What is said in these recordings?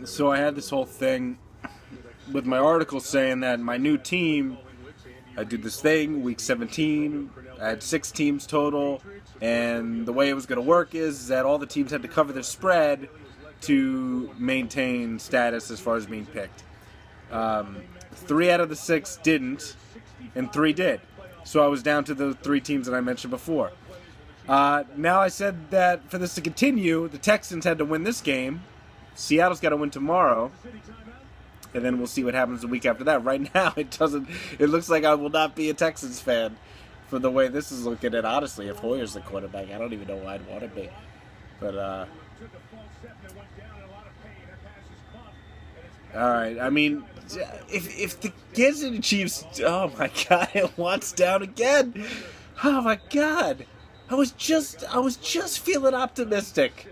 So I had this whole thing with my article saying that my new team, I do this thing, week 17, I had 6 teams total, and the way it was going to work is that all the teams had to cover their spread to maintain status as far as being picked. 3 out of the 6 didn't, and 3 did. So I was down to the 3 teams that I mentioned before. Now I said that for this to continue, the Texans had to win this game. Seattle's got to win tomorrow. And then we'll see what happens the week after that. Right now, it looks like I will not be a Texans fan for the way this is looking. And honestly, if Hoyer's the quarterback, I don't even know why I'd want to be. But, alright, I mean, if the Kansas City Chiefs, oh my god, it wants down again. Oh my god. I was just feeling optimistic.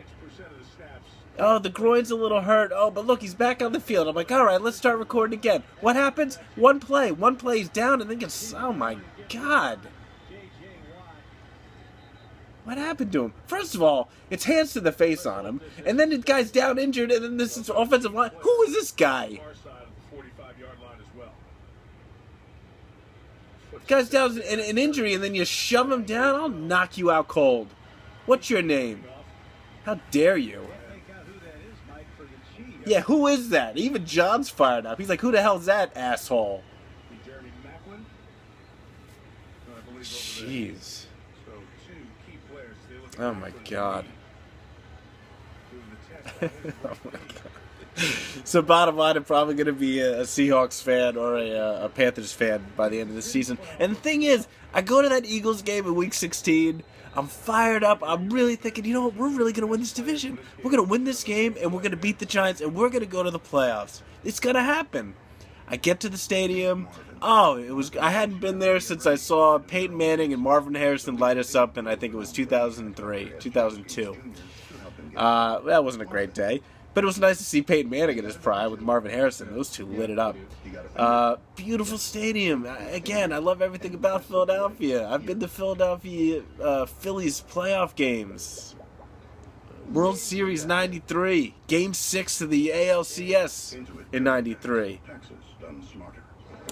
Oh, the groin's a little hurt. Oh, but look, he's back on the field. I'm like, all right, let's start recording again. What happens? One play, he's down, and then gets, oh my god. What happened to him? First of all, it's hands to the face on him, and then the guy's down injured, and then this is offensive line. Who is this guy? Guy's down in an injury, and then you shove him down? I'll knock you out cold. What's your name? How dare you? Yeah, who is that? Even John's fired up. He's like, who the hell's that asshole? Jeez. Oh my god. Oh my god. So bottom line, I'm probably going to be a Seahawks fan or a Panthers fan by the end of the season. And the thing is, I go to that Eagles game in Week 16. I'm fired up. I'm really thinking, you know what? We're really going to win this division. We're going to win this game, and we're going to beat the Giants, and we're going to go to the playoffs. It's going to happen. I get to the stadium. Oh, I hadn't been there since I saw Peyton Manning and Marvin Harrison light us up, and I think it was 2003, 2002. That wasn't a great day. But it was nice to see Peyton Manning in his prime with Marvin Harrison. Those two lit it up. Beautiful stadium. Again, I love everything about Philadelphia. I've been to Philadelphia Phillies playoff games. World Series 93. Game 6 of the ALCS in 93.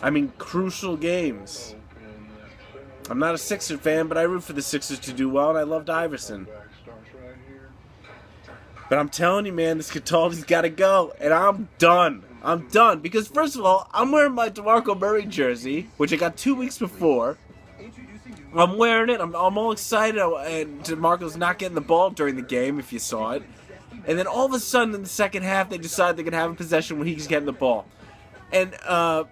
I mean, crucial games. I'm not a Sixers fan, but I root for the Sixers to do well, and I loved Iverson. But I'm telling you, man, this Cataldi's got to go, and I'm done. I'm done. Because, first of all, I'm wearing my DeMarco Murray jersey, which I got 2 weeks before. I'm wearing it. I'm all excited, and DeMarco's not getting the ball during the game, if you saw it. And then all of a sudden, in the second half, they decide they're going to have a possession when he's getting the ball. And I'm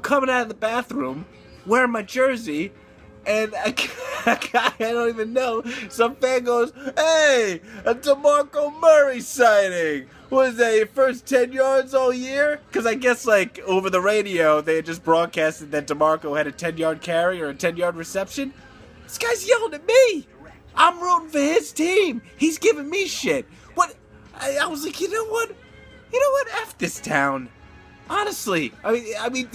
coming out of the bathroom, wearing my jersey, and a guy I don't even know, some fan goes, hey, a DeMarco Murray sighting. What is that, your first 10 yards all year? Because I guess, like, over the radio, they had just broadcasted that DeMarco had a 10-yard carry or a 10-yard reception. This guy's yelling at me. I'm rooting for his team. He's giving me shit. What? I was like, you know what? F this town. Honestly. I mean,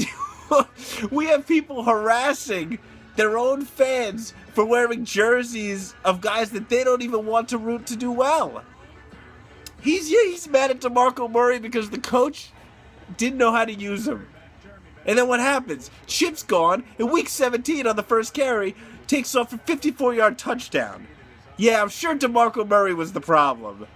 we have people harassing their own fans for wearing jerseys of guys that they don't even want to root to do well. He's mad at DeMarco Murray because the coach didn't know how to use him. And then what happens? Chip's gone. In week 17 on the first carry, takes off a 54-yard touchdown. Yeah, I'm sure DeMarco Murray was the problem.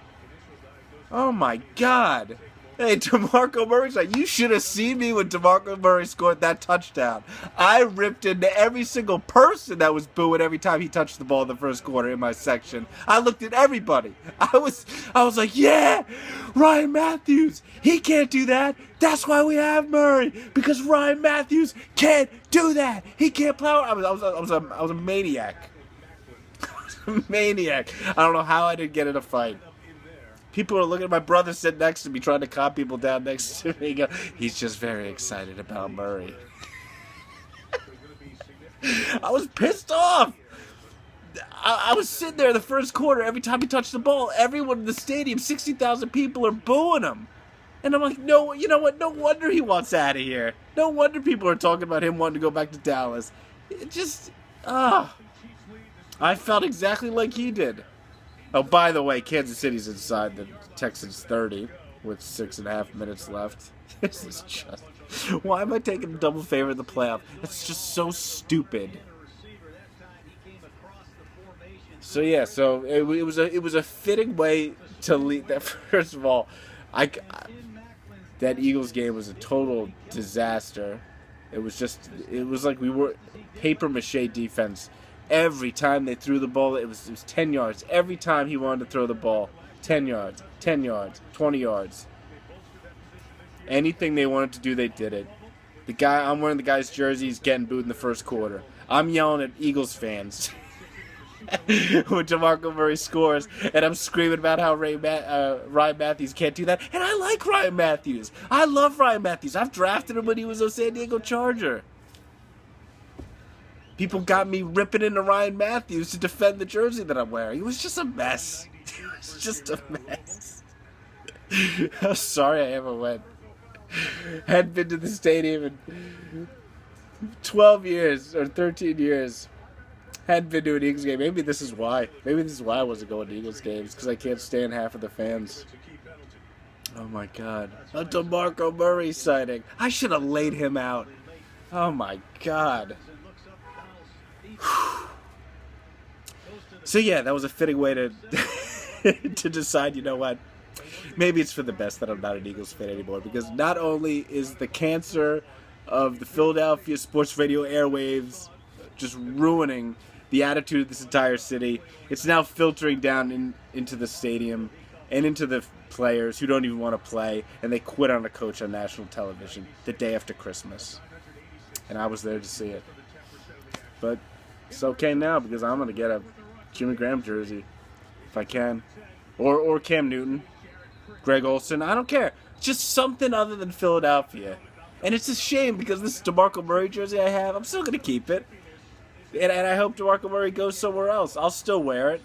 Oh my god. Hey, DeMarco Murray's like, you should have seen me when DeMarco Murray scored that touchdown. I ripped into every single person that was booing every time he touched the ball in the first quarter in my section. I looked at everybody. I was like, yeah, Ryan Matthews, he can't do that. That's why we have Murray, because Ryan Matthews can't do that. He can't plow. I was a maniac. I was a maniac. I don't know how I didn't get in a fight. People are looking at my brother sitting next to me, trying to calm people down next to me. He's just very excited about Murray. I was pissed off. I was sitting there in the first quarter. Every time he touched the ball, everyone in the stadium, 60,000 people are booing him. And I'm like, no, you know what? No wonder he wants out of here. No wonder people are talking about him wanting to go back to Dallas. It just, I felt exactly like he did. Oh, by the way, Kansas City's inside the Texans 30 with 6.5 minutes left. This is just... Why am I taking a double favor in the playoff? That's just so stupid. So yeah, so it was a fitting way to lead that. First of all, that Eagles game was a total disaster. It was like we were paper mache defense. Every time they threw the ball, it was 10 yards. Every time he wanted to throw the ball, 10 yards, 10 yards, 20 yards. Anything they wanted to do, they did it. I'm wearing the guy's jersey. He's getting booed in the first quarter. I'm yelling at Eagles fans when DeMarco Murray scores, and I'm screaming about how Ryan Matthews can't do that. And I like Ryan Matthews. I love Ryan Matthews. I've drafted him when he was a San Diego Charger. People got me ripping into Ryan Matthews to defend the jersey that I'm wearing. It was just a mess. It was just a mess. I'm sorry I ever went. Hadn't been to the stadium in 12 years or 13 years. Hadn't been to an Eagles game. Maybe this is why. Maybe this is why I wasn't going to Eagles games, because I can't stand half of the fans. Oh my God. A DeMarco Murray sighting. I should have laid him out. Oh my God. So yeah, that was a fitting way to to decide, you know what? Maybe it's for the best that I'm not an Eagles fan anymore, because not only is the cancer of the Philadelphia sports radio airwaves just ruining the attitude of this entire city, it's now filtering down into the stadium and into the players who don't even want to play, and they quit on a coach on national television the day after Christmas. And I was there to see it. But it's okay now, because I'm going to get a Jimmy Graham jersey if I can. Or Cam Newton. Greg Olsen, I don't care. Just something other than Philadelphia. And it's a shame, because this DeMarco Murray jersey I have, I'm still going to keep it. And I hope DeMarco Murray goes somewhere else. I'll still wear it.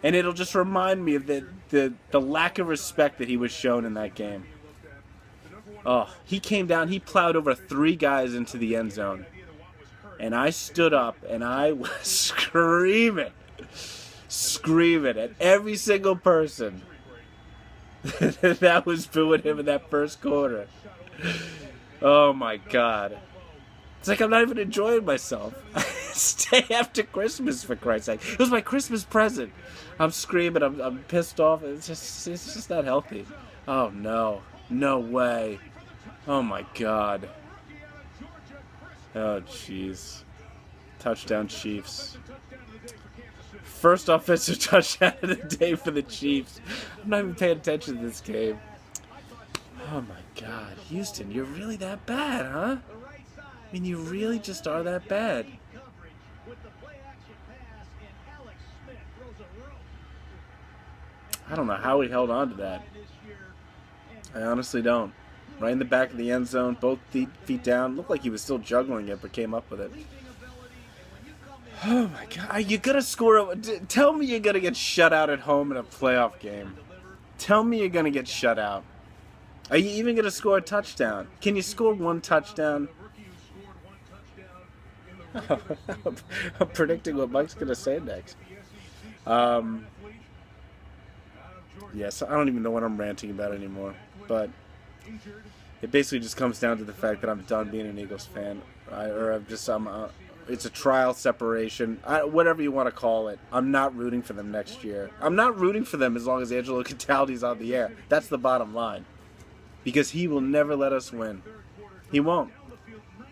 And it'll just remind me of the lack of respect that he was shown in that game. Oh, he came down, he plowed over 3 guys into the end zone. And I stood up and I was screaming at every single person that was booing him in that first quarter. Oh my God. It's like I'm not even enjoying myself. It's day after Christmas, for Christ's sake. It was my Christmas present. I'm screaming, I'm pissed off. It's just not healthy. Oh no. No way. Oh my God. Oh jeez. Touchdown Chiefs. First offensive touchdown of the day for the Chiefs. I'm not even paying attention to this game. Oh my God. Houston, you're really that bad, huh? I mean, you really just are that bad. I don't know how he held on to that. I honestly don't. Right in the back of the end zone, both feet down. Looked like he was still juggling it, but came up with it. Oh my God, you're gonna score. Tell me you're gonna get shut out at home in a playoff game. Tell me you're gonna get shut out. Are you even gonna score a touchdown? Can you score 1 touchdown? I'm predicting what Mike's gonna say next. Yes, I don't even know what I'm ranting about anymore, but it basically just comes down to the fact that I'm done being an Eagles fan, it's a trial separation, whatever you want to call it. I'm not rooting for them next year. I'm not rooting for them as long as Angelo Cataldi's on the air. That's the bottom line, because he will never let us win. He won't.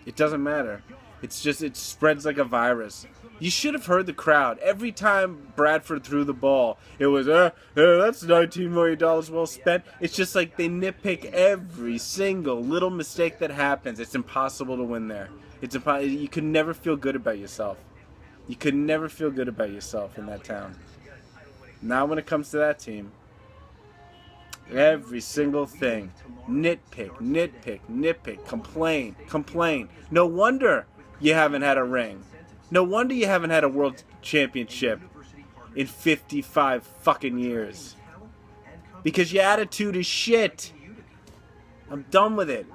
It doesn't matter. It's just, it spreads like a virus. You should have heard the crowd. Every time Bradford threw the ball, it was, that's $19 million well spent. It's just like they nitpick every single little mistake that happens. It's impossible to win there. You could never feel good about yourself. You could never feel good about yourself in that town. Now when it comes to that team, every single thing. Nitpick, complain. No wonder you haven't had a ring. No wonder you haven't had a world championship in 55 fucking years. Because your attitude is shit. I'm done with it.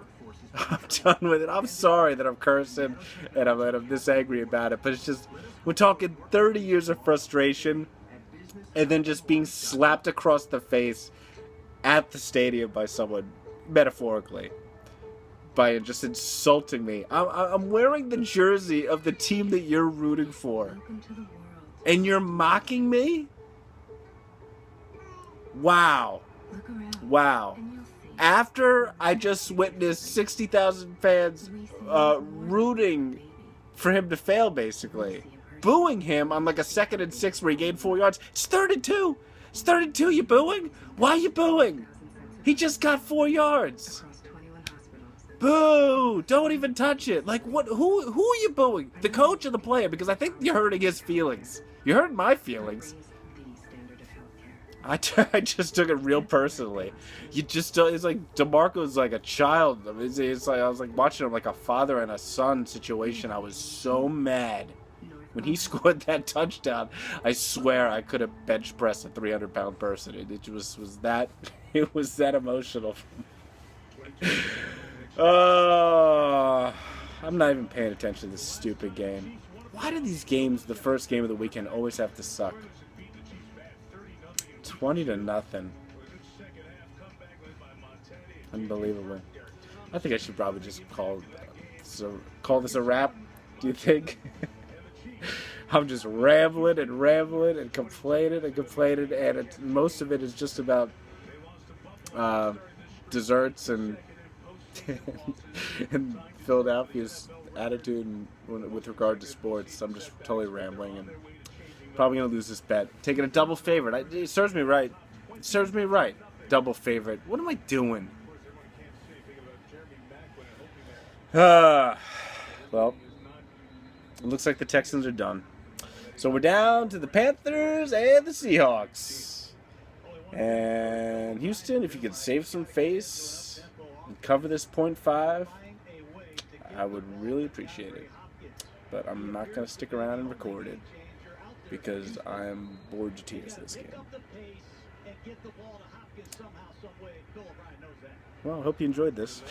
I'm sorry that I'm cursing and I'm this angry about it, but it's just, we're talking 30 years of frustration and then just being slapped across the face at the stadium by someone, metaphorically, by just insulting me. I'm wearing the jersey of the team that you're rooting for, and you're mocking me? Wow. Wow. After I just witnessed 60,000 fans rooting for him to fail, basically. Booing him on like a 2nd and 6 where he gained 4 yards. It's 3rd and 2. It's 3rd and 2. You booing? Why are you booing? He just got 4 yards. Boo! Don't even touch it. Like, what? Who are you booing? The coach or the player? Because I think you're hurting his feelings. You're hurting my feelings. I just took it real personally. You just it's like DeMarco's like a child. It's like I was like watching him like a father and a son situation. I was so mad when he scored that touchdown. I swear I could have bench pressed a 300-pound person. It was that it was that emotional. I'm not even paying attention to this stupid game. Why do these games, the first game of the weekend, always have to suck? 20-0. Unbelievable. I think I should probably just call this a wrap. Do you think? I'm just rambling and complaining, and most of it is just about desserts and and Philadelphia's attitude with regard to sports. I'm just totally rambling and probably going to lose this bet. Taking a double favorite. It serves me right. It serves me right. Double favorite. What am I doing? Well, it looks like the Texans are done. So we're down to the Panthers and the Seahawks. And Houston, if you could save some face and cover this 0.5, I would really appreciate it. But I'm not going to stick around and record it, because I'm bored to tears this game. Well, I hope you enjoyed this.